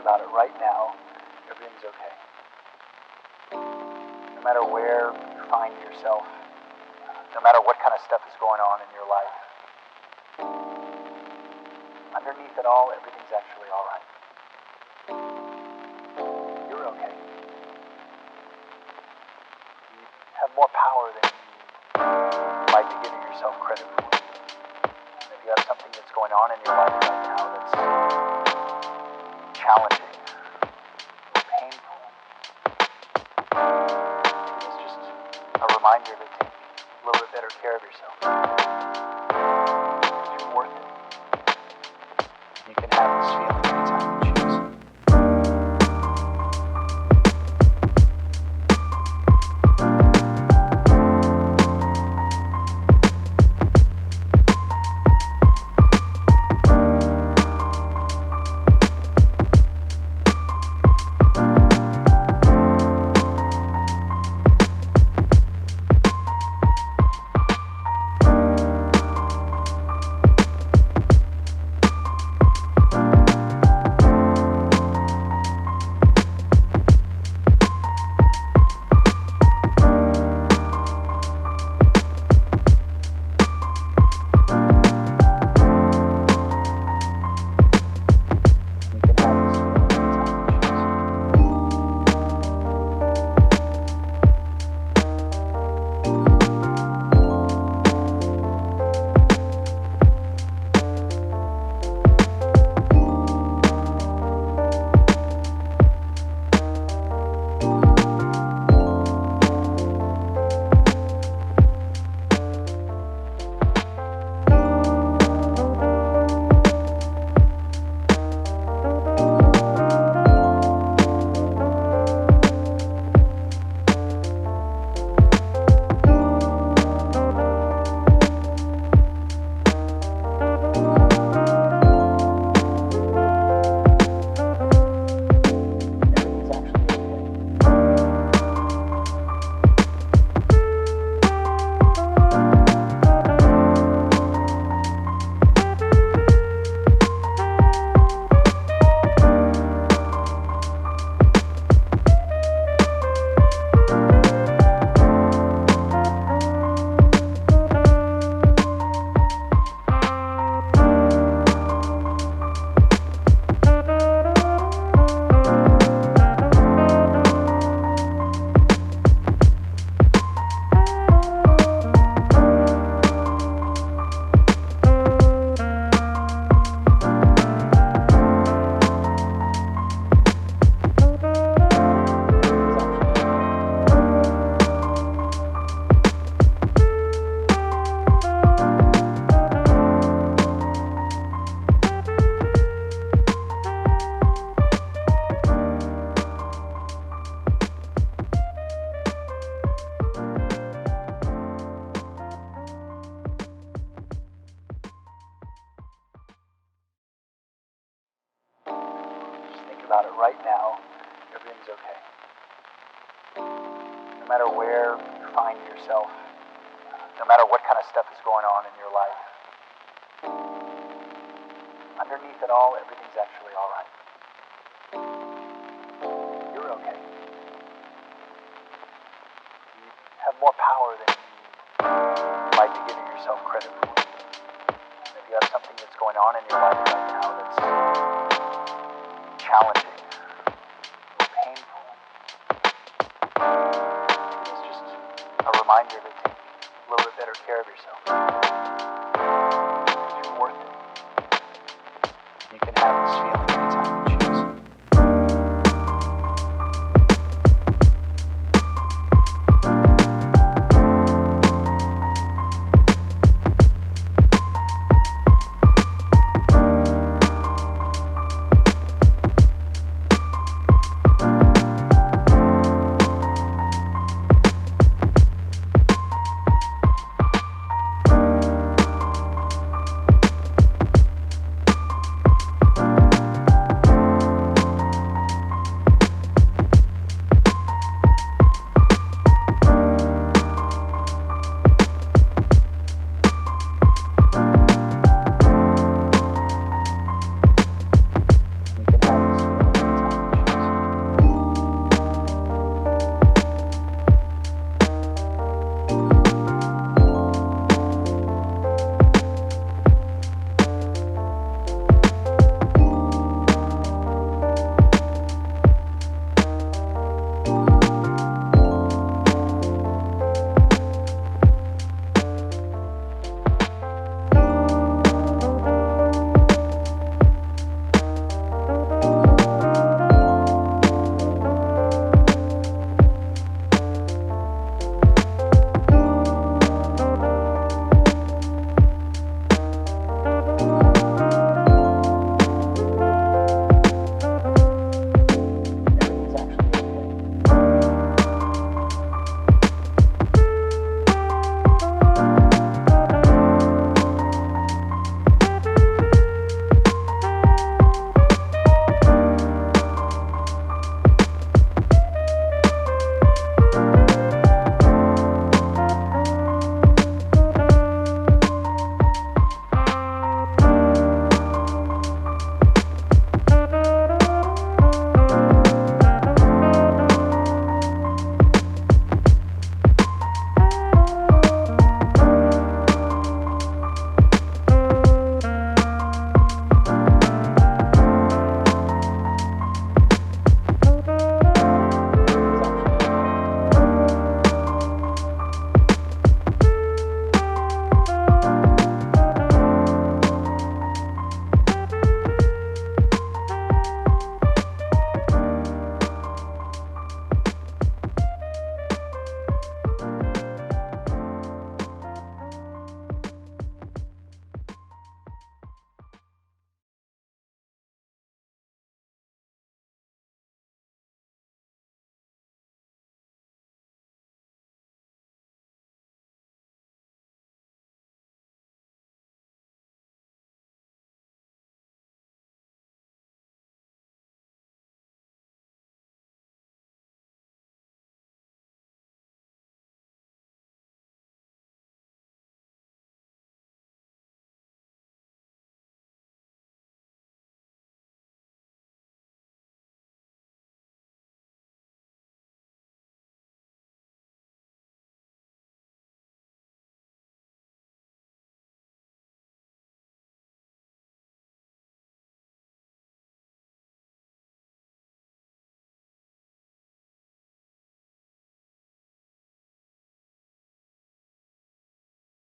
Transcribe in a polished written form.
about it right now, everything's okay. No matter where you find yourself, no matter what kind of stuff is going on in your life, underneath it all, everything's actually all right. You're okay. You have more power than you might be giving yourself credit for. If you have something that's going on in your life right now that's challenging, painful, it's just a reminder to take a little bit better care of yourself. Because you're worth it. You can have this feeling anytime you choose. About it right now, everything's okay. No matter where you find yourself, no matter what kind of stuff is going on in your life, underneath it all, everything's actually all right. You're okay. You have more power than you might be giving yourself credit for. And if you have something that's going on in your life right now that's challenging, painful, it's just a reminder to take a little bit better care of yourself. Because you're worth it. You can have this feeling